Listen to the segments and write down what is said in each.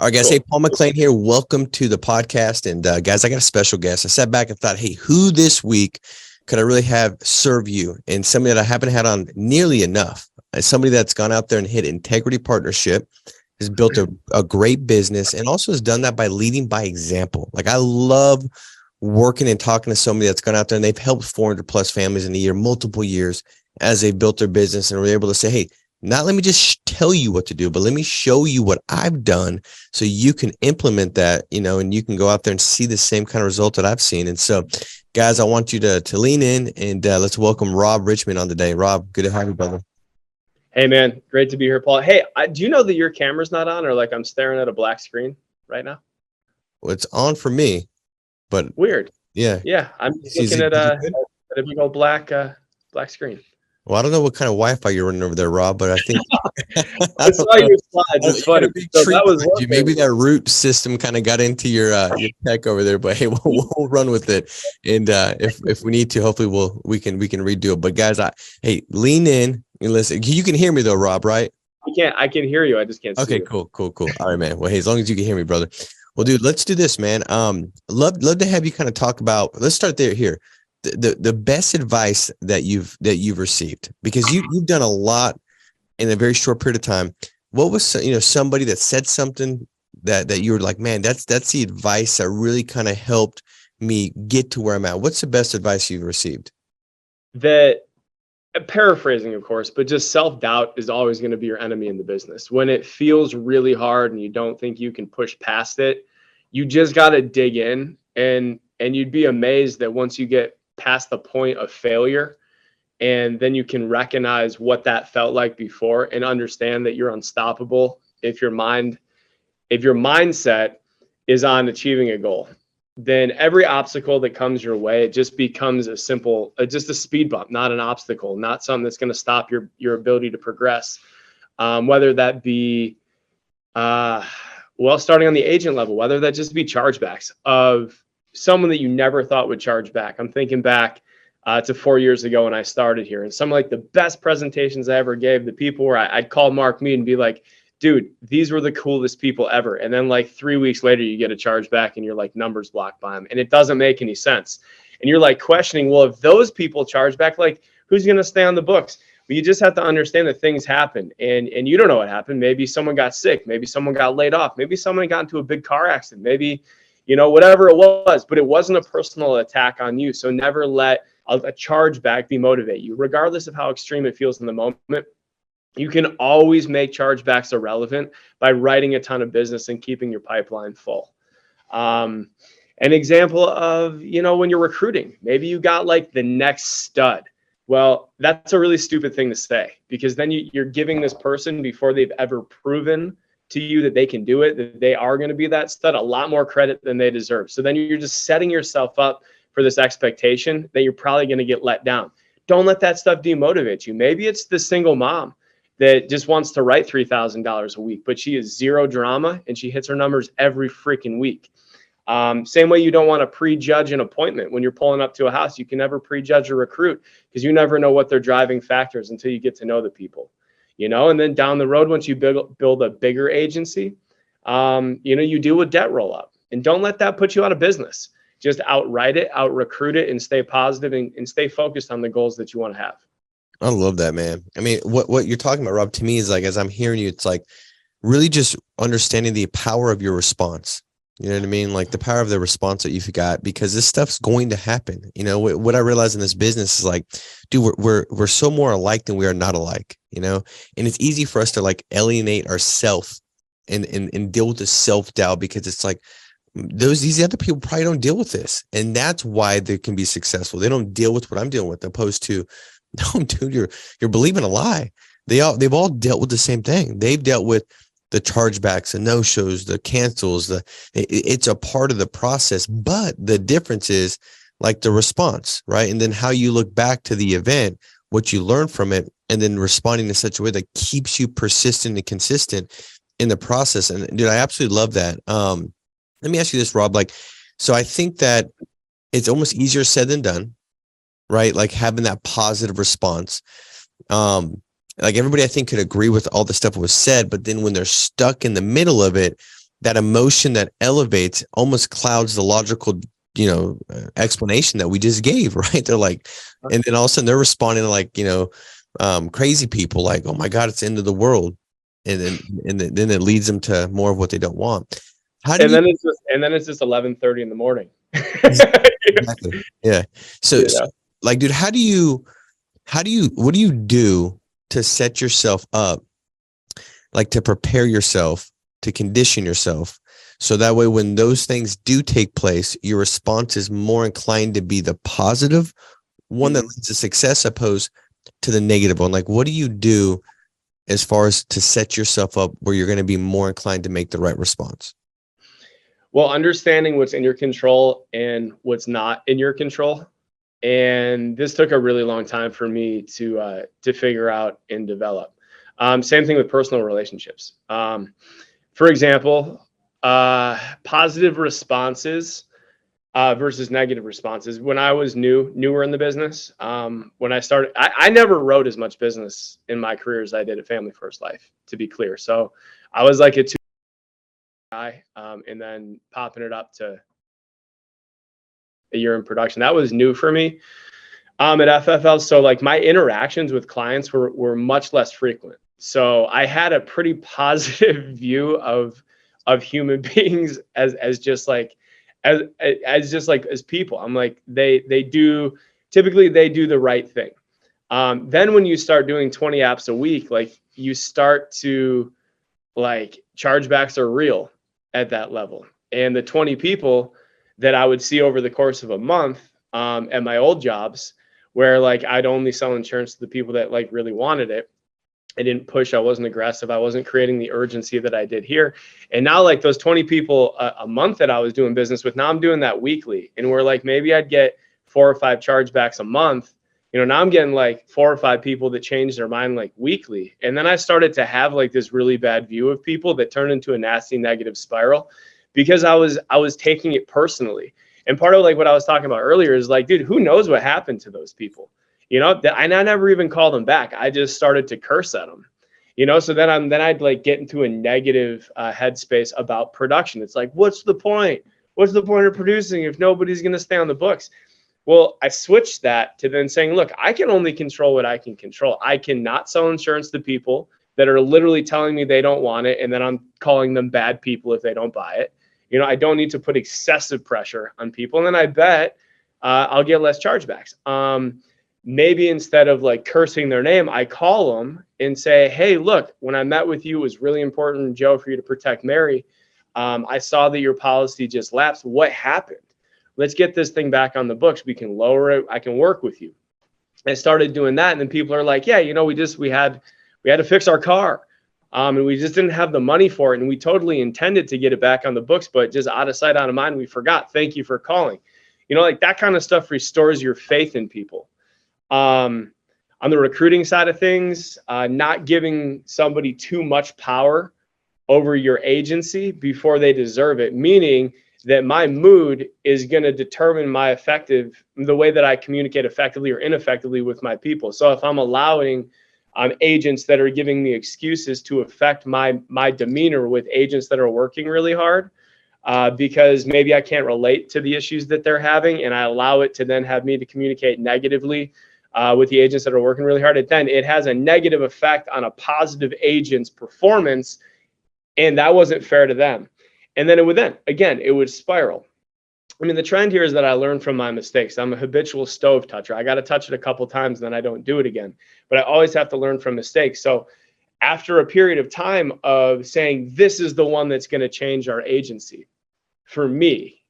All right, guys. Cool. Hey, Paul McClain here. Welcome to the podcast. And guys, I got a special guest. I sat back and thought, hey, who this week could I really have serve you? And somebody that I haven't had on nearly enough. Somebody that's gone out there and hit integrity partnership, has built a great business, and also has done that by leading by example. Like, I love working and talking to somebody that's gone out there and they've helped 400 plus families in a year, multiple years, as they've built their business and were able to say, hey, not let me just tell you what to do, but let me show you what I've done so you can implement that, and you can go out there and see the same kind of result that I've seen. And so, guys, I want you to lean in and let's welcome Rob Richman on today. Rob, good to have you, brother. Hey, man. Great to be here, Paul. Hey, do you know that your camera's not on, or like I'm staring at a black screen right now? Well, it's on for me, but weird. Yeah. Yeah. I'm looking at a big old black screen. Well, I don't know what kind of Wi-Fi you're running over there, Rob, but I think I saw your slides. It's funny. So that was maybe that root system kind of got into your tech over there. But hey, we'll run with it, and if we need to, hopefully we can redo it. But guys, hey, lean in and listen. You can hear me though, Rob, right? I can hear you. I just can't see you. Cool. All right, man. Well, hey, as long as you can hear me, brother. Well, dude, let's do this, man. Love to have you kind of talk about. Let's start here. The best advice that you've received, because you've done a lot in a very short period of time. What was somebody that said something that you were like, man, that's the advice that really kind of helped me get to where I'm at? What's the best advice you've received? That, paraphrasing, of course, but just self-doubt is always going to be your enemy in the business. When it feels really hard and you don't think you can push past it, you just got to dig in, and you'd be amazed that once you get past the point of failure, and then you can recognize what that felt like before and understand that you're unstoppable if your mindset is on achieving a goal. Then every obstacle that comes your way, it just becomes just a speed bump, not an obstacle, not something that's going to stop your ability to progress. Whether that be starting on the agent level, whether that just be chargebacks of someone that you never thought would charge back. I'm thinking back to 4 years ago when I started here, and some of like the best presentations I ever gave, the people where I'd call Mark Mead and be like, dude, these were the coolest people ever. And then like 3 weeks later, you get a charge back and you're like numbers blocked by them. And it doesn't make any sense. And you're like questioning, well, if those people charge back, like who's going to stay on the books? But you just have to understand that things happen, and you don't know what happened. Maybe someone got sick. Maybe someone got laid off. Maybe someone got into a big car accident. Maybe, whatever it was, but it wasn't a personal attack on you. So never let a charge back demotivate you, regardless of how extreme it feels in the moment. You can always make chargebacks irrelevant by writing a ton of business and keeping your pipeline full. An example of, when you're recruiting, maybe you got like the next stud. Well, that's a really stupid thing to say, because then you're giving this person, before they've ever proven to you that they can do it, that they are going to be that stud, a lot more credit than they deserve. So then you're just setting yourself up for this expectation that you're probably going to get let down. Don't let that stuff demotivate you. Maybe it's the single mom that just wants to write $3,000 a week, but she is zero drama and she hits her numbers every freaking week. Same way you don't want to prejudge an appointment. When you're pulling up to a house, you can never prejudge a recruit, because you never know what their driving factors until you get to know the people, and then down the road, once you build a bigger agency, you do a debt roll up, and don't let that put you out of business. Just outright it, out recruit it, and stay positive and stay focused on the goals that you want to have. I love that, man. I mean, what you're talking about, Rob, to me is like, as I'm hearing you, it's like really just understanding the power of your response. You know what I mean? Like the power of the response that you've got, because this stuff's going to happen. What I realize in this business is like, dude, we're so more alike than we are not alike, and it's easy for us to like alienate ourselves and deal with the self-doubt, because it's like, these other people probably don't deal with this. And that's why they can be successful. They don't deal with what I'm dealing with, opposed to, no, dude, you're believing a lie. They've all dealt with the same thing. They've dealt with the chargebacks, the no-shows, the cancels, it's a part of the process. But the difference is like the response, right? And then how you look back to the event, what you learn from it, and then responding in such a way that keeps you persistent and consistent in the process. And dude, I absolutely love that. Let me ask you this, Rob. Like, so I think that it's almost easier said than done, right? Like having that positive response. Like everybody, I think, could agree with all the stuff that was said, but then when they're stuck in the middle of it, that emotion that elevates almost clouds the logical, explanation that we just gave, right? They're like, and then all of a sudden they're responding to like, crazy people like, oh my God, it's the end of the world. Then it leads them to more of what they don't want. How do And you then it's just 11:30 in the morning. exactly? Yeah. So, You so know? like, dude, what do you do to set yourself up, like to prepare yourself, to condition yourself, so that way when those things do take place, your response is more inclined to be the positive one that leads to success opposed to the negative one? Like, what do you do as far as to set yourself up where you're going to be more inclined to make the right response? Well, understanding what's in your control and what's not in your control. And this took a really long time for me to figure out and develop. Same thing with personal relationships. For example, positive responses versus negative responses. When I was newer in the business, when I started, I never wrote as much business in my career as I did at Family First Life, to be clear. So I was like a two guy, and then popping it up to a year in production. That was new for me at FFL. So like my interactions with clients were much less frequent. So I had a pretty positive view of human beings as just like as people. I'm like they typically do the right thing. Then when you start doing 20 apps a week, like you start to like chargebacks are real at that level. And the 20 people that I would see over the course of a month at my old jobs, where like I'd only sell insurance to the people that like really wanted it. I didn't push. I wasn't aggressive. I wasn't creating the urgency that I did here. And now like those 20 people a month that I was doing business with, now I'm doing that weekly. And we're like, maybe I'd get 4 or 5 chargebacks a month. Now I'm getting like 4 or 5 people that change their mind like weekly. And then I started to have like this really bad view of people that turned into a nasty negative spiral because I was taking it personally. And part of like what I was talking about earlier is like, dude, who knows what happened to those people? And I never even called them back. I just started to curse at them. So then I'd like get into a negative headspace about production. It's like, what's the point? What's the point of producing if nobody's going to stay on the books? Well, I switched that to then saying, look, I can only control what I can control. I cannot sell insurance to people that are literally telling me they don't want it, and then I'm calling them bad people if they don't buy it. I don't need to put excessive pressure on people. And then I bet I'll get less chargebacks. Maybe instead of like cursing their name, I call them and say, hey, look, when I met with you, it was really important, Joe, for you to protect Mary. I saw that your policy just lapsed. What happened? Let's get this thing back on the books. We can lower it. I can work with you. I started doing that. And then people are like, yeah, we had to fix our car. And we just didn't have the money for it. And we totally intended to get it back on the books, but just out of sight, out of mind, we forgot. Thank you for calling. Like that kind of stuff restores your faith in people. On the recruiting side of things, not giving somebody too much power over your agency before they deserve it, meaning that my mood is going to determine the way that I communicate effectively or ineffectively with my people. So if I'm allowing agents that are giving me excuses to affect my demeanor with agents that are working really hard, because maybe I can't relate to the issues that they're having, and I allow it to then have me to communicate negatively with the agents that are working really hard, then it has a negative effect on a positive agent's performance, and that wasn't fair to them. And then it would spiral. I mean, the trend here is that I learn from my mistakes. I'm a habitual stove toucher. I got to touch it a couple times, and then I don't do it again. But I always have to learn from mistakes. So after a period of time of saying, this is the one that's going to change our agency, for me,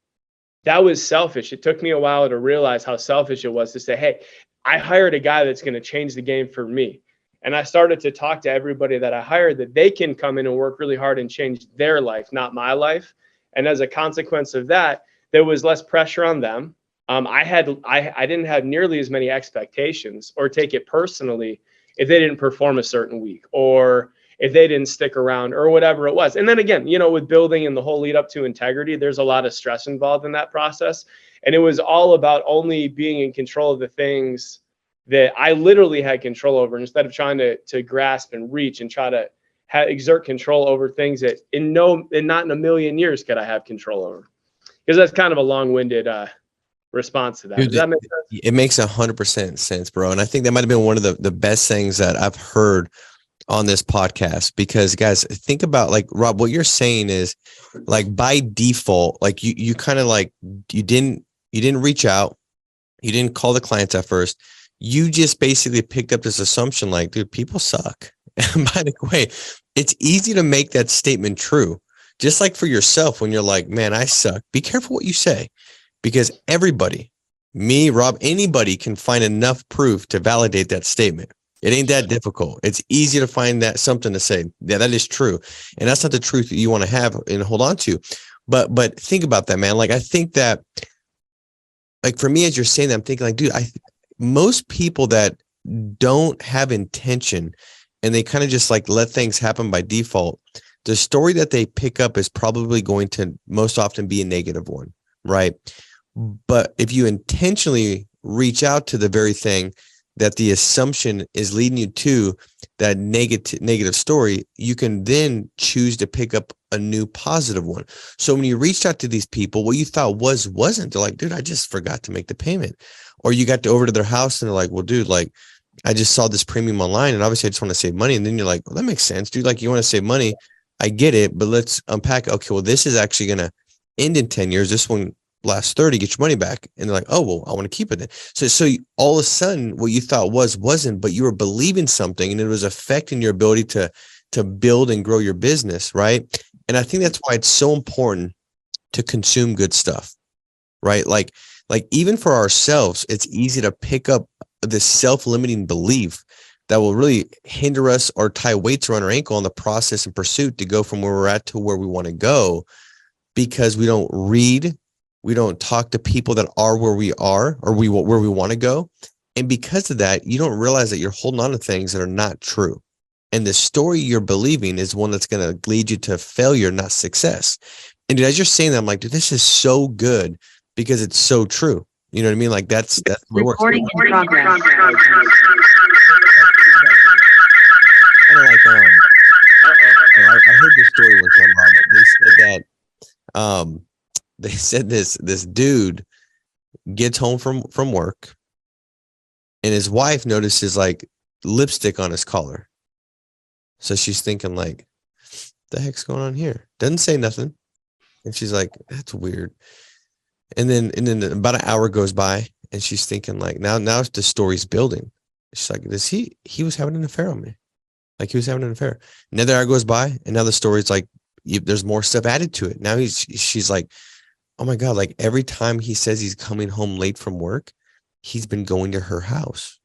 that was selfish. It took me a while to realize how selfish it was to say, hey, I hired a guy that's going to change the game for me. And I started to talk to everybody that I hired that they can come in and work really hard and change their life, not my life. And as a consequence of that, there was less pressure on them. I didn't have nearly as many expectations or take it personally if they didn't perform a certain week or if they didn't stick around or whatever it was. And then again, with building and the whole lead up to integrity, there's a lot of stress involved in that process. And it was all about only being in control of the things that I literally had control over, instead of trying to grasp and reach and try to exert control over things that not in a million years could I have control over. Because that's kind of a long-winded response to that. Dude, Does that make sense? it makes 100% sense, bro. And I think that might have been one of the best things that I've heard on this podcast, because guys, think about, like, Rob, what you're saying is, like, by default, like you kind of like, you didn't reach out. You didn't call the clients at first. You just basically picked up this assumption like, dude, people suck. And by the way, it's easy to make that statement true. Just like for yourself, when you're like, man, I suck. Be careful what you say, because everybody, me, Rob, anybody can find enough proof to validate that statement. It ain't that difficult. It's easy to find that something to say, yeah, that is true. And that's not the truth that you want to have and hold on to. But think about that, man. Like, I think that, like, for me, as you're saying that, I'm thinking like, dude, most people that don't have intention and they kind of just like let things happen by default, the story that they pick up is probably going to most often be a negative one, right? But if you intentionally reach out to the very thing that the assumption is leading you to, that negative story, you can then choose to pick up a new positive one. So when you reached out to these people, what you thought wasn't. They're like, dude, I just forgot to make the payment. Or you got over to their house and they're like, well, dude, like, I just saw this premium online and obviously I just want to save money. And then you're like, well, that makes sense, dude. Like, you want to save money. I get it, but let's unpack it. Okay, well, this is actually going to end in 10 years. This one lasts 30, get your money back. And they're like, oh, well, I want to keep it then. So all of a sudden, what you thought wasn't, but you were believing something and it was affecting your ability to build and grow your business, right? And I think that's why it's so important to consume good stuff, right? Like even for ourselves, it's easy to pick up this self-limiting belief that will really hinder us or tie weights around our ankle on the process and pursuit to go from where we're at to where we want to go, because we don't read, we don't talk to people that are where we are or where we want to go. And because of that, you don't realize that you're holding on to things that are not true. And the story you're believing is one that's going to lead you to failure, not success. And dude, as you're saying that, I'm like, dude, this is so good because it's so true. You know what I mean? Like that's recording in progress. Kind of like I heard this story one time, Rob. They said this dude gets home from work and his wife notices like lipstick on his collar. So she's thinking like, the heck's going on here? Doesn't say nothing. And she's like, that's weird. And then about an hour goes by and she's thinking like, now the story's building. She's like, he was having an affair on me. Like he was having an affair. Another hour goes by and now the story's like, there's more stuff added to it. Now she's like, oh my God, like every time he says he's coming home late from work, he's been going to her house,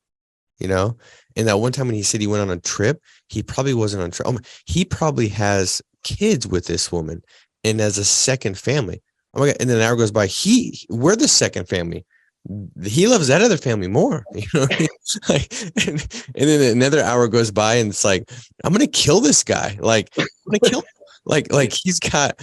you know? And that one time when he said he went on a trip, he probably wasn't on a trip. He probably has kids with this woman and as a second family. Oh my God. And then an hour goes by. We're the second family. He loves that other family more, you know what I mean? Like, and then another hour goes by and it's like, I'm going to kill this guy. Like, I'm going to kill him. Like he's got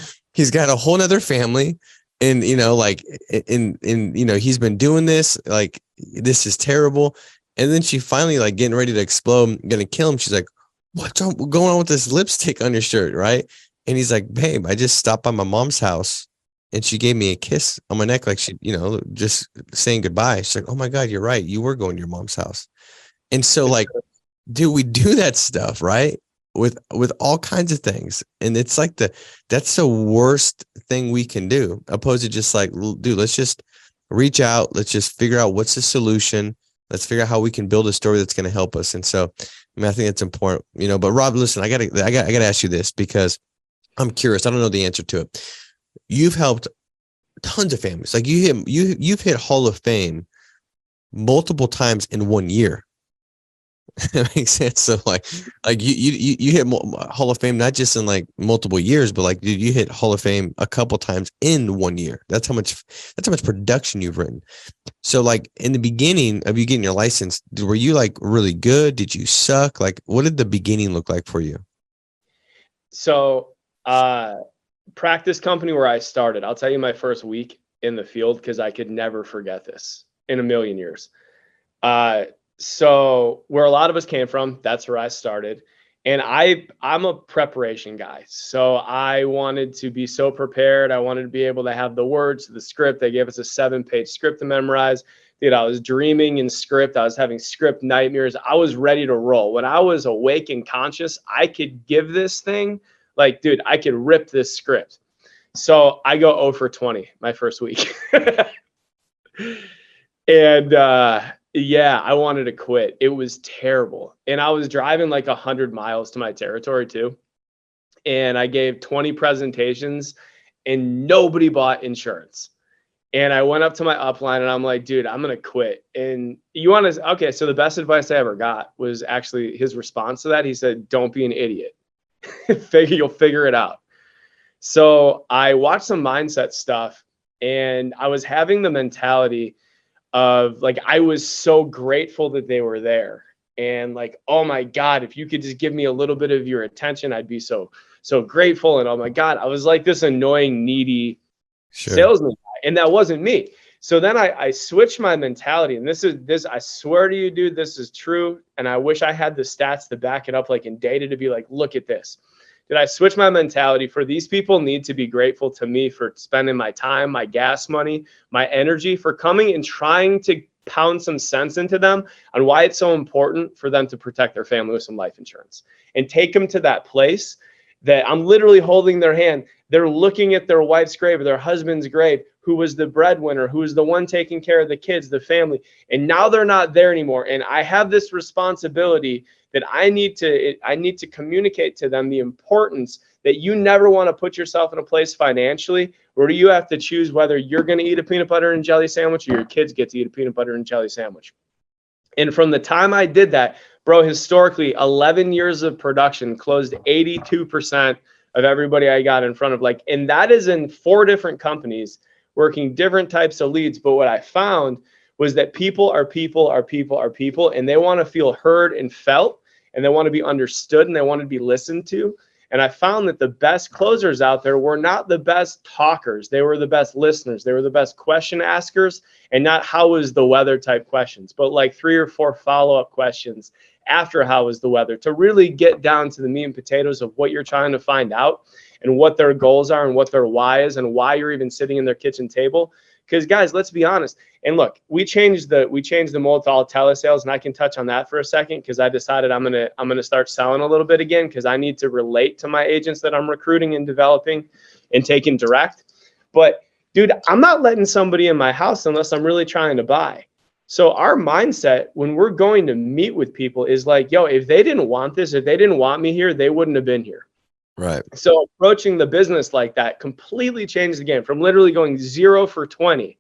a whole nother family and, you know, like, in, you know, he's been doing this, like, this is terrible. And then she finally like getting ready to explode, going to kill him. She's like, what's going on with this lipstick on your shirt? Right. And he's like, babe, I just stopped by my mom's house and she gave me a kiss on my neck. Like she, you know, just saying goodbye. She's like, oh my God, you're right. You were going to your mom's house. And so like, dude, we do that stuff, right? With all kinds of things. And it's like that's the worst thing we can do, opposed to just like, dude, let's just reach out. Let's just figure out what's the solution. Let's figure out how we can build a story that's going to help us. And so, I mean, I think it's important, you know, but Rob, listen, I gotta ask you this because I'm curious. I don't know the answer to it. You've helped tons of families. Like you've hit Hall of Fame multiple times in 1 year. That makes sense. So like you hit Hall of Fame, not just in like multiple years, but like, dude, you hit Hall of Fame a couple times in 1 year. That's how much production you've written. So like in the beginning of you getting your license, were you like really good? Did you suck? Like, what did the beginning look like for you? So, practice company where I started, I'll tell you my first week in the field, because I could never forget this in a million years. So where a lot of us came from, that's where I started. And I'm a preparation guy. So I wanted to be so prepared. I wanted to be able to have the words, the script. They gave us a 7-page script to memorize. Dude, I was dreaming in script. I was having script nightmares. I was ready to roll. When I was awake and conscious, I could give this thing, like, dude, I could rip this script. So I go 0 for 20 my first week. And yeah, I wanted to quit. It was terrible. And I was driving like 100 miles to my territory too. And I gave 20 presentations and nobody bought insurance. And I went up to my upline and I'm like, dude, I'm going to quit. And you want to, okay. So the best advice I ever got was actually his response to that. He said, don't be an idiot. You'll figure it out. So I watched some mindset stuff and I was having the mentality of like, I was so grateful that they were there. And like, oh my God, if you could just give me a little bit of your attention, I'd be so grateful. And oh my God, I was like this annoying, needy salesman guy, and that wasn't me. So then I switched my mentality, and this, I swear to you, dude, this is true. And I wish I had the stats to back it up, like in data, to be like, look at this. Did I switch my mentality for these people need to be grateful to me for spending my time, my gas money, my energy, for coming and trying to pound some sense into them on why it's so important for them to protect their family with some life insurance and take them to that place that I'm literally holding their hand. They're looking at their wife's grave or their husband's grave, who was the breadwinner, who was the one taking care of the kids, the family. And now they're not there anymore. And I have this responsibility that I need to communicate to them the importance that you never want to put yourself in a place financially where you have to choose whether you're going to eat a peanut butter and jelly sandwich or your kids get to eat a peanut butter and jelly sandwich. And from the time I did that, bro, historically, 11 years of production closed 82% of everybody I got in front of. Like, and that is in 4 different companies working different types of leads. But what I found was that people are people, and they want to feel heard and felt, and they want to be understood, and they want to be listened to. And I found that the best closers out there were not the best talkers. They were the best listeners. They were the best question askers, and not how was the weather type questions, but like 3 or 4 follow-up questions after how was the weather to really get down to the meat and potatoes of what you're trying to find out and what their goals are and what their why is and why you're even sitting in their kitchen table. Because guys, let's be honest. And look, we changed the mold to all telesales, and I can touch on that for a second because I decided I'm gonna start selling a little bit again because I need to relate to my agents that I'm recruiting and developing and taking direct. But dude, I'm not letting somebody in my house unless I'm really trying to buy. So our mindset when we're going to meet with people is like, yo, if they didn't want this, if they didn't want me here, they wouldn't have been here. Right. So approaching the business like that completely changed the game from literally going 0 for 20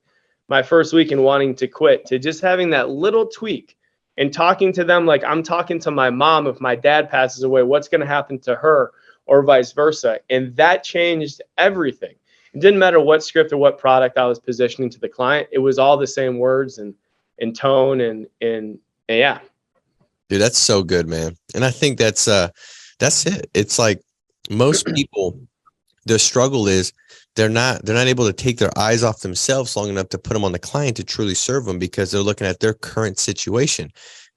my first week and wanting to quit to just having that little tweak and talking to them like I'm talking to my mom. If my dad passes away, what's going to happen to her or vice versa? And that changed everything. It didn't matter what script or what product I was positioning to the client. It was all the same words and tone and yeah. Dude, that's so good, man. And I think that's it. It's like most people, their struggle is they're not able to take their eyes off themselves long enough to put them on the client to truly serve them because they're looking at their current situation.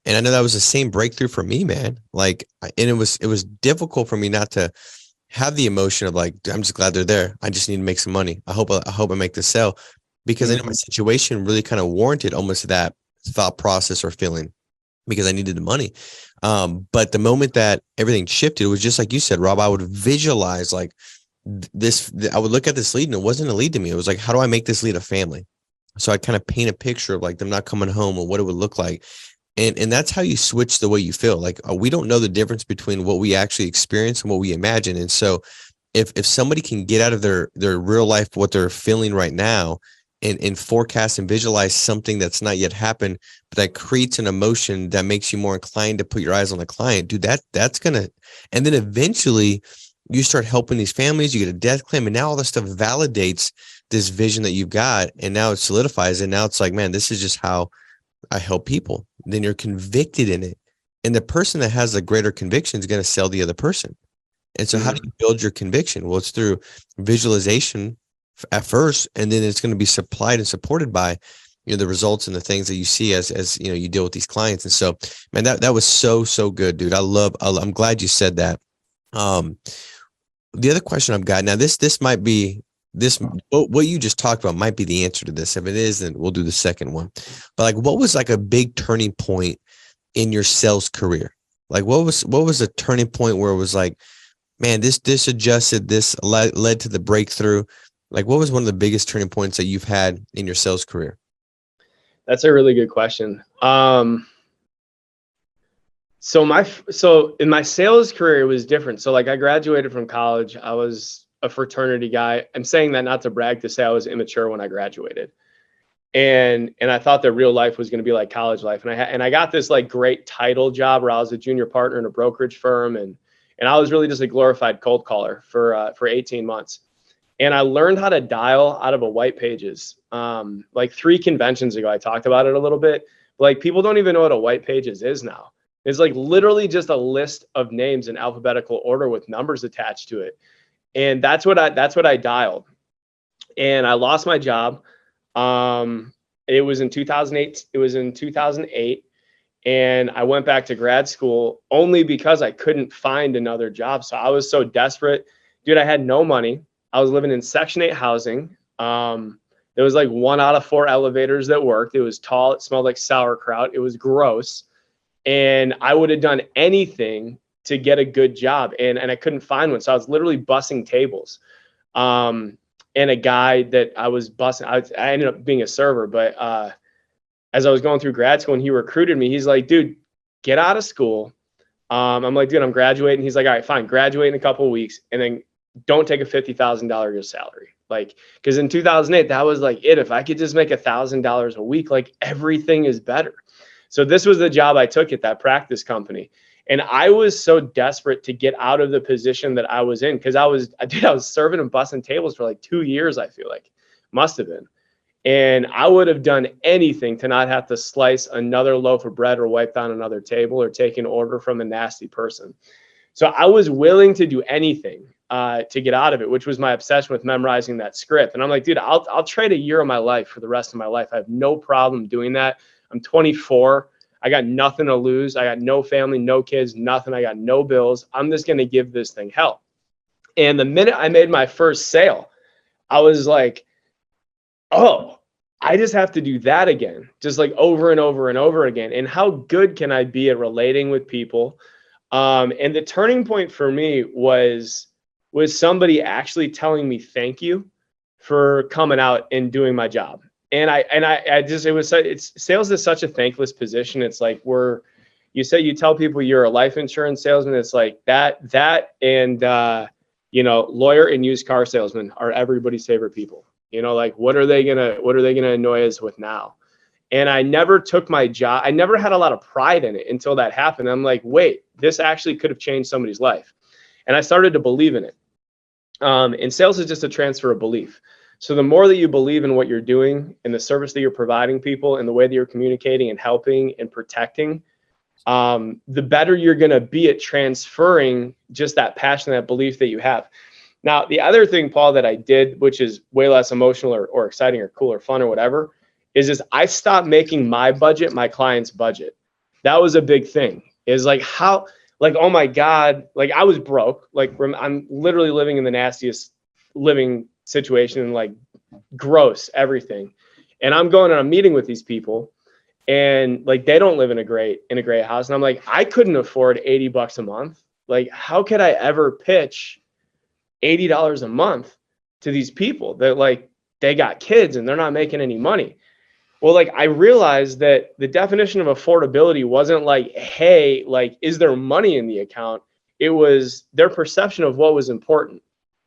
And I know that was the same breakthrough for me, man. Like, and it was difficult for me not to have the emotion of like, I'm just glad they're there. I just need to make some money. I hope I make the sale because I know my situation really kind of warranted almost that thought process or feeling because I needed the money. But the moment that everything shifted, it was just like you said, Rob, I would visualize like this, I would look at this lead and it wasn't a lead to me. It was like, how do I make this lead a family? So I kind of paint a picture of like them not coming home and what it would look like. And that's how you switch the way you feel. Like we don't know the difference between what we actually experience and what we imagine. And so if somebody can get out of their real life, what they're feeling right now and forecast and visualize something that's not yet happened, but that creates an emotion that makes you more inclined to put your eyes on the client, dude, that's going to, and then eventually you start helping these families, you get a death claim, and now all this stuff validates this vision that you've got. And now it solidifies. And now it's like, man, this is just how I help people. Then you're convicted in it. And the person that has the greater conviction is going to sell the other person. And so how do you build your conviction? Well, it's through visualization at first, and then it's going to be supplied and supported by the results and the things that you see as you deal with these clients. And so, man, that was so good, dude. I'm glad you said that. The other question I've got now, this might be what you just talked about might be the answer to this. If it is, then we'll do the second one. But like, what was like a big turning point in your sales career? Like, what was a turning point where it was like, man, this adjusted, this led to the breakthrough? Like, what was one of the biggest turning points that you've had in your sales career? That's a really good question. So in my sales career, it was different. So like, I graduated from college. I was a fraternity guy. I'm saying that not to brag, to say I was immature when I graduated. And I thought that real life was going to be like college life. And I got this like great title job where I was a junior partner in a brokerage firm. And I was really just a glorified cold caller for 18 months. And I learned how to dial out of a white pages. Like 3 conventions ago, I talked about it a little bit. Like, people don't even know what a white pages is now. It's like literally just a list of names in alphabetical order with numbers attached to it. And that's what I dialed. And I lost my job. It was in 2008. It was in 2008. And I went back to grad school only because I couldn't find another job. So I was so desperate. Dude, I had no money. I was living in Section 8 housing. There was like 1 out of 4 elevators that worked. It was tall. It smelled like sauerkraut. It was gross. And I would have done anything to get a good job. And I couldn't find one. So I was literally bussing tables. And a guy that I was bussing, I ended up being a server. But as I was going through grad school and he recruited me, he's like, dude, get out of school. I'm like, dude, I'm graduating. He's like, all right, fine. Graduate in a couple of weeks. And then don't take a $50,000 year salary. Like, because in 2008, that was like it. If I could just make $1,000 a week, like, everything is better. So this was the job I took at that practice company. And I was so desperate to get out of the position that I was in, because I was serving and bussing tables for like 2 years, I feel like. Must have been. And I would have done anything to not have to slice another loaf of bread or wipe down another table or take an order from a nasty person. So I was willing to do anything to get out of it, which was my obsession with memorizing that script. And I'm like, dude, I'll trade a year of my life for the rest of my life. I have no problem doing that. I'm 24. I got nothing to lose. I got no family, no kids, nothing. I got no bills. I'm just going to give this thing hell. And the minute I made my first sale, I was like, oh, I just have to do that again, just like over and over and over again. And how good can I be at relating with people? And the turning point for me was somebody actually telling me thank you for coming out and doing my job. And sales is such a thankless position. It's like you tell people you're a life insurance salesman. It's like that and lawyer and used car salesman are everybody's favorite people. Like, what are they gonna annoy us with now? And I never took my job. I never had a lot of pride in it until that happened. I'm like, wait, this actually could have changed somebody's life. And I started to believe in it. And sales is just a transfer of belief. So the more that you believe in what you're doing and the service that you're providing people and the way that you're communicating and helping and protecting, the better you're going to be at transferring just that passion, that belief that you have. Now, the other thing, Paul, that I did, which is way less emotional or exciting or cool or fun or whatever, is I stopped making my budget my client's budget. That was a big thing. Is like, how, like, oh my God, like, I was broke. Like, I'm literally living in the nastiest living situation and like gross everything. And I'm going on a meeting with these people and like, they don't live in a great house. And I'm like, I couldn't afford $80 a month. Like, how could I ever pitch $80 a month to these people that, like, they got kids and they're not making any money? Well, like, I realized that the definition of affordability wasn't like, hey, like, is there money in the account? It was their perception of what was important.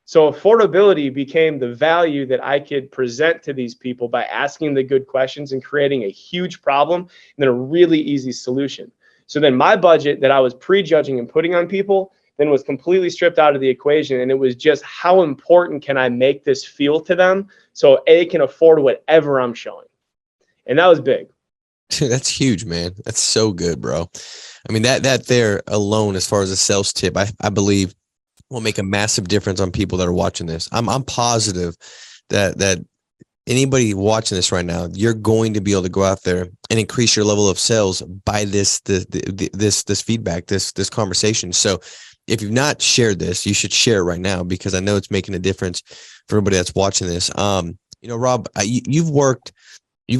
So affordability became the value that I could present to these people by asking the good questions and creating a huge problem and then a really easy solution. So then my budget that I was prejudging and putting on people then was completely stripped out of the equation. And it was just, how important can I make this feel to them so they can afford whatever I'm showing? And that was big. That's huge, man. That's so good, bro. I mean, that there alone, as far as a sales tip, I believe will make a massive difference on people that are watching this. I'm positive that anybody watching this right now, you're going to be able to go out there and increase your level of sales by this feedback, this conversation. So if you've not shared this, you should share it right now, because I know it's making a difference for everybody that's watching this. Rob, you've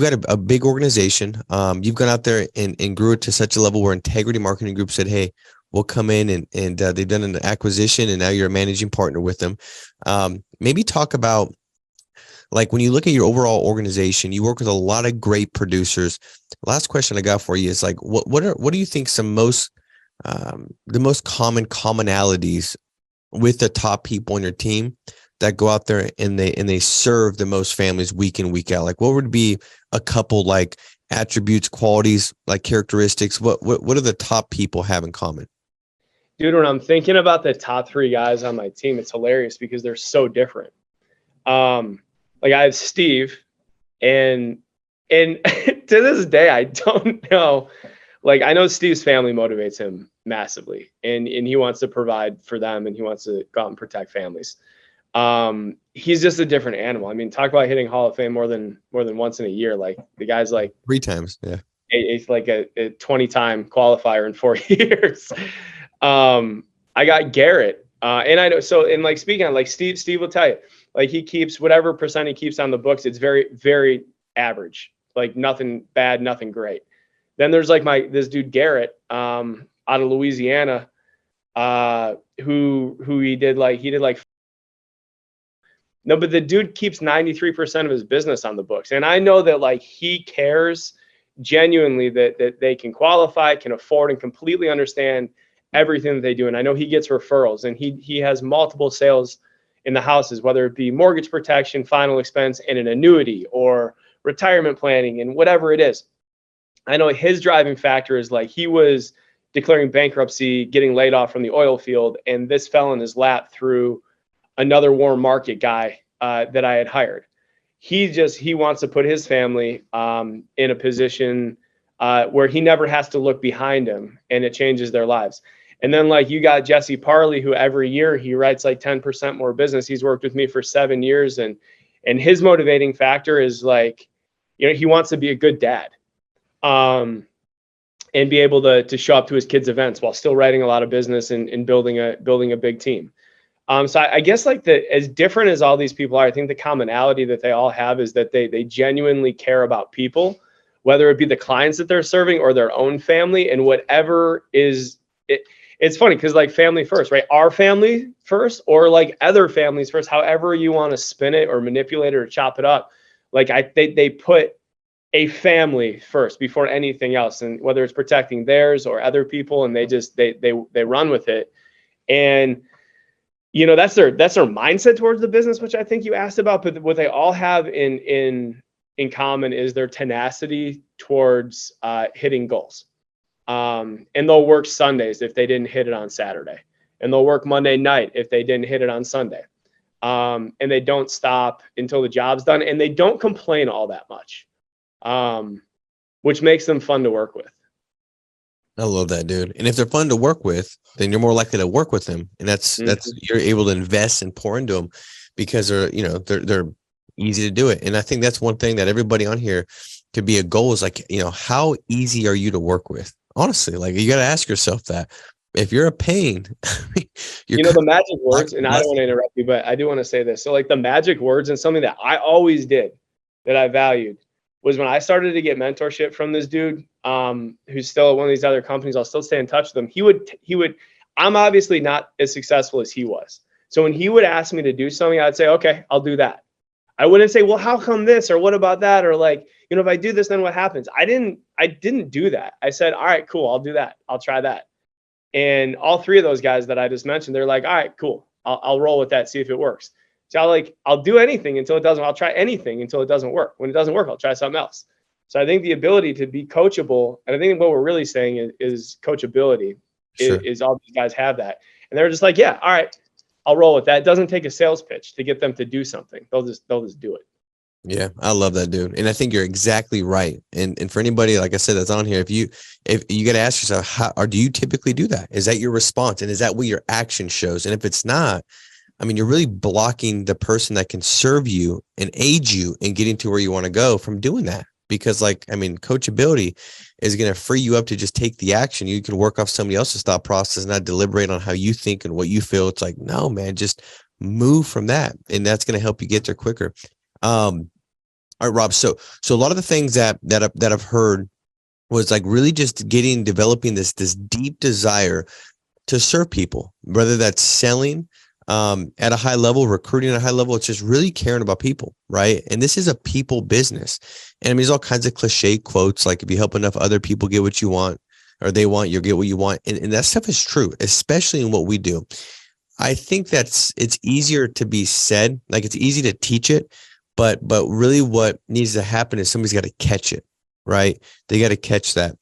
got a big organization. You've gone out there and grew it to such a level where Integrity Marketing Group said, hey, we'll come in, and they've done an acquisition, and now you're a managing partner with them. Maybe talk about, like, when you look at your overall organization, you work with a lot of great producers. Last question I got for you is, like, what do you think the most common commonalities with the top people on your team that go out there and they serve the most families week in, week out? Like, what would be a couple, like, attributes, qualities, like characteristics? What do the top people have in common? Dude, when I'm thinking about the top 3 guys on my team, it's hilarious because they're so different. Like, I have Steve, and to this day, I don't know. Like, I know Steve's family motivates him massively, and he wants to provide for them, and he wants to go out and protect families. He's just a different animal. I mean, talk about hitting Hall of Fame more than once in a year. Like, the guy's like 3 times. Yeah. It's like a 20-time qualifier in 4 years. I got Garrett, and I know, so, and like, speaking of, like, Steve will tell you, like, he keeps whatever percent he keeps on the books. It's very, very average, like, nothing bad, nothing great. Then there's, like, this dude Garrett, out of Louisiana, who he did like no, but the dude keeps 93% of his business on the books. And I know that, like, he cares genuinely that they can qualify, can afford, and completely understand everything that they do. And I know he gets referrals, and he has multiple sales in the houses, whether it be mortgage protection, final expense, and an annuity, or retirement planning, and whatever it is. I know his driving factor is, like, he was declaring bankruptcy, getting laid off from the oil field, and this fell in his lap through another warm market guy that I had hired. He wants to put his family in a position where he never has to look behind him, and it changes their lives. And then, like, you got Jesse Parley, who every year he writes like 10% more business. He's worked with me for 7 years, and his motivating factor is, like, he wants to be a good dad, and be able to show up to his kids' events while still writing a lot of business and building a big team. So I guess, like, as different as all these people are, I think the commonality that they all have is that they genuinely care about people, whether it be the clients that they're serving or their own family, and whatever is it. It's funny because, like, family first, right? Our family first, or, like, other families first, however you want to spin it or manipulate it or chop it up. Like, they put a family first before anything else, and whether it's protecting theirs or other people, and they run with it. And that's their mindset towards the business, which I think you asked about. But what they all have in common is their tenacity towards hitting goals. And they'll work Sundays if they didn't hit it on Saturday, and they'll work Monday night if they didn't hit it on Sunday. And they don't stop until the job's done, and they don't complain all that much, which makes them fun to work with. I love that, dude. And if they're fun to work with, then you're more likely to work with them, and that's you're able to invest and pour into them because they're easy to do it. And I think that's one thing that everybody on here could be a goal is, like, how easy are you to work with? Honestly, like, you got to ask yourself that. If you're a pain, the magic words, and I don't want to interrupt you, but I do want to say this. So, like, the magic words, and something that I always did that I valued, was when I started to get mentorship from this dude, who's still at one of these other companies. I'll still stay in touch with him. He would, I'm obviously not as successful as he was. So when he would ask me to do something, I'd say, okay, I'll do that. I wouldn't say, well, how come this, or what about that? Or, like, if I do this, then what happens? I didn't do that. I said, all right, cool. I'll do that. I'll try that. And all 3 of those guys that I just mentioned, they're like, all right, cool. I'll roll with that. See if it works. So I'll do anything until it doesn't. I'll try anything until it doesn't work. When it doesn't work, I'll try something else. So I think the ability to be coachable, and I think what we're really saying is coachability. Sure. is all these guys have that. And they're just like, yeah, all right, I'll roll with that. It doesn't take a sales pitch to get them to do something. They'll just do it. Yeah, I love that, dude. And I think you're exactly right. And for anybody, like I said, that's on here, if you got to ask yourself, do you typically do that? Is that your response? And is that what your action shows? And if it's not, I mean, you're really blocking the person that can serve you and aid you in getting to where you want to go from doing that. Because like, I mean, coachability is going to free you up to just take the action. You can work off somebody else's thought process, not deliberate on how you think and what you feel. It's like, no, man, just move from that. And that's going to help you get there quicker. All right, Rob. So a lot of the things that I've heard was like really just developing this deep desire to serve people, whether that's selling at a high level, recruiting at a high level. It's just really caring about people, right? And this is a people business. And I mean, there's all kinds of cliche quotes, like if you help enough other people get what you want, or they want, you'll get what you want. And that stuff is true, especially in what we do. I think it's easier to be said, like it's easy to teach it, but really what needs to happen is somebody's got to catch it, right? They got to catch that.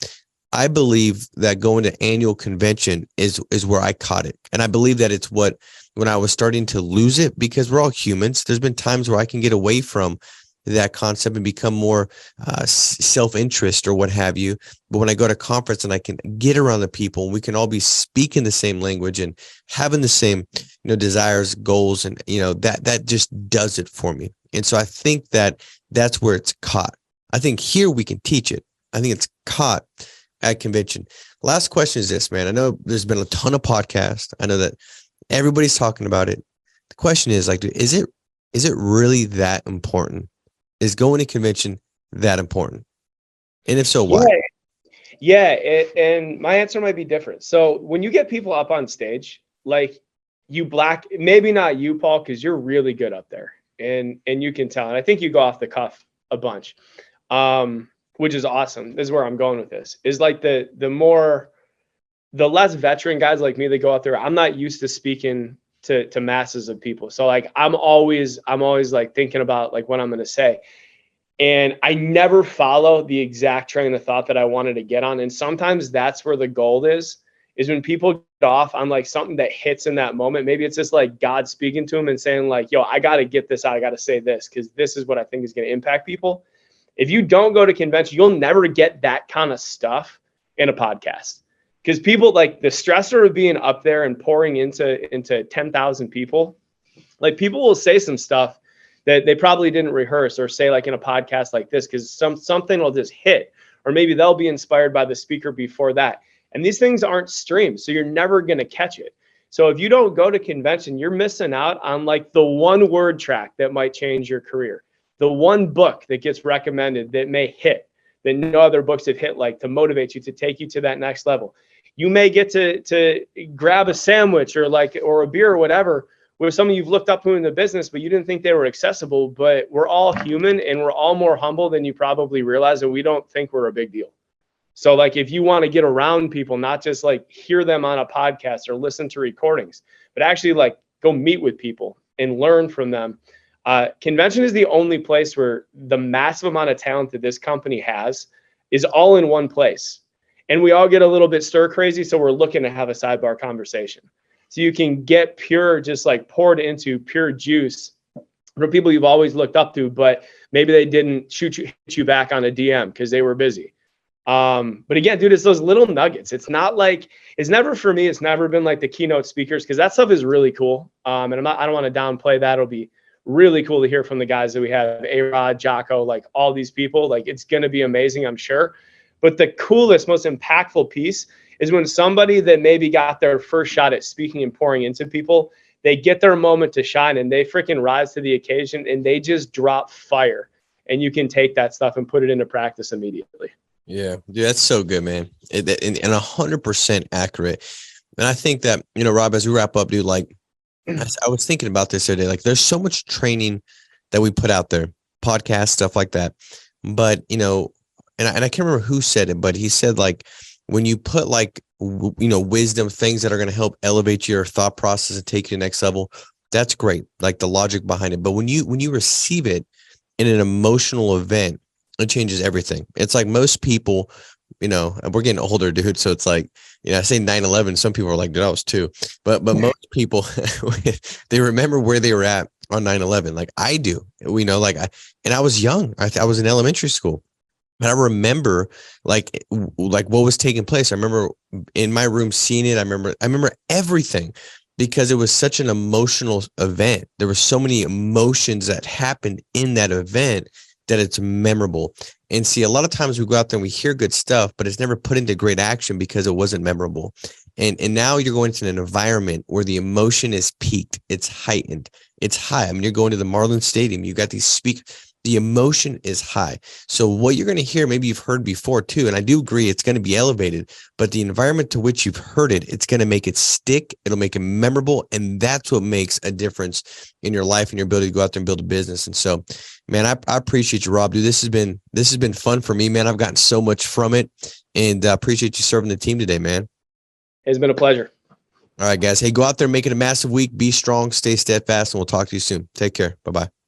I believe that going to annual convention is where I caught it. And I believe that it's when I was starting to lose it, because we're all humans. There's been times where I can get away from that concept and become more self-interest or what have you. But when I go to conference and I can get around the people, and we can all be speaking the same language and having the same, desires, goals, and, that just does it for me. And so I think that's where it's caught. I think here we can teach it. I think it's caught at convention. Last question is this, man. I know there's been a ton of podcasts. I know that everybody's talking about it. The question is like, is it really that important? Is going to convention that important? And if so, why? Yeah. And my answer might be different. So when you get people up on stage, like maybe not you, Paul, because you're really good up there and you can tell. And I think you go off the cuff a bunch, which is awesome. This is where I'm going with this, is like the less veteran guys like me that go out there. I'm not used to speaking to masses of people. So like, I'm always like thinking about like what I'm going to say. And I never follow the exact train of thought that I wanted to get on. And sometimes that's where the gold is when people get off on like something that hits in that moment. Maybe it's just like God speaking to them and saying like, yo, I got to get this out. I got to say this, because this is what I think is going to impact people. If you don't go to convention, you'll never get that kind of stuff in a podcast. Because people, like the stressor of being up there and pouring into 10,000 people, like people will say some stuff that they probably didn't rehearse or say like in a podcast like this, because something will just hit, or maybe they'll be inspired by the speaker before that. And these things aren't streamed, so you're never going to catch it. So if you don't go to convention, you're missing out on like the one word track that might change your career, the one book that gets recommended that may hit, that no other books have hit, like to motivate you, to take you to that next level. You may get to grab a sandwich or a beer or whatever with someone you've looked up to in the business, but you didn't think they were accessible. But we're all human and we're all more humble than you probably realize, and we don't think we're a big deal. So like if you want to get around people, not just like hear them on a podcast or listen to recordings, but actually like go meet with people and learn from them. Convention is the only place where the massive amount of talent that this company has is all in one place. And we all get a little bit stir crazy. So we're looking to have a sidebar conversation. So you can get pure, just like poured into pure juice from people you've always looked up to, but maybe they didn't hit you back on a DM because they were busy. But again, dude, it's those little nuggets. It's never been like the keynote speakers, because that stuff is really cool. And I don't want to downplay that. It'll be really cool to hear from the guys that we have, A-Rod, Jocko, like all these people. Like it's going to be amazing, I'm sure. But the coolest, most impactful piece is when somebody that maybe got their first shot at speaking and pouring into people, they get their moment to shine and they freaking rise to the occasion and they just drop fire. And you can take that stuff and put it into practice immediately. Yeah, dude, that's so good, man. And 100% accurate. And I think that, Rob, as we wrap up, dude, like I was thinking about this today, like there's so much training that we put out there, podcast, stuff like that. But, and I can't remember who said it, but he said like, when you put like, wisdom, things that are going to help elevate your thought process and take you to the next level, that's great. Like the logic behind it. But when you receive it in an emotional event, it changes everything. It's like most people, and we're getting older, dude. So it's like, I say 9/11. Some people are like, dude, I was 2. But most people, they remember where they were at on 9/11. Like I do, and I was young. I was in elementary school. But I remember like what was taking place. I remember in my room seeing it. I remember everything, because it was such an emotional event. There were so many emotions that happened in that event that it's memorable. And see, a lot of times we go out there and we hear good stuff, but it's never put into great action because it wasn't memorable. And now you're going to an environment where the emotion is peaked. It's heightened. It's high. I mean, you're going to the Marlins Stadium. You got these the emotion is high. So what you're going to hear, maybe you've heard before too, and I do agree it's going to be elevated, but the environment to which you've heard it, it's going to make it stick. It'll make it memorable. And that's what makes a difference in your life and your ability to go out there and build a business. And so, man, I appreciate you, Rob, dude. This has been fun for me, man. I've gotten so much from it, and I appreciate you serving the team today, man. It's been a pleasure. All right, guys. Hey, go out there, make it a massive week. Be strong, stay steadfast, and we'll talk to you soon. Take care. Bye-bye.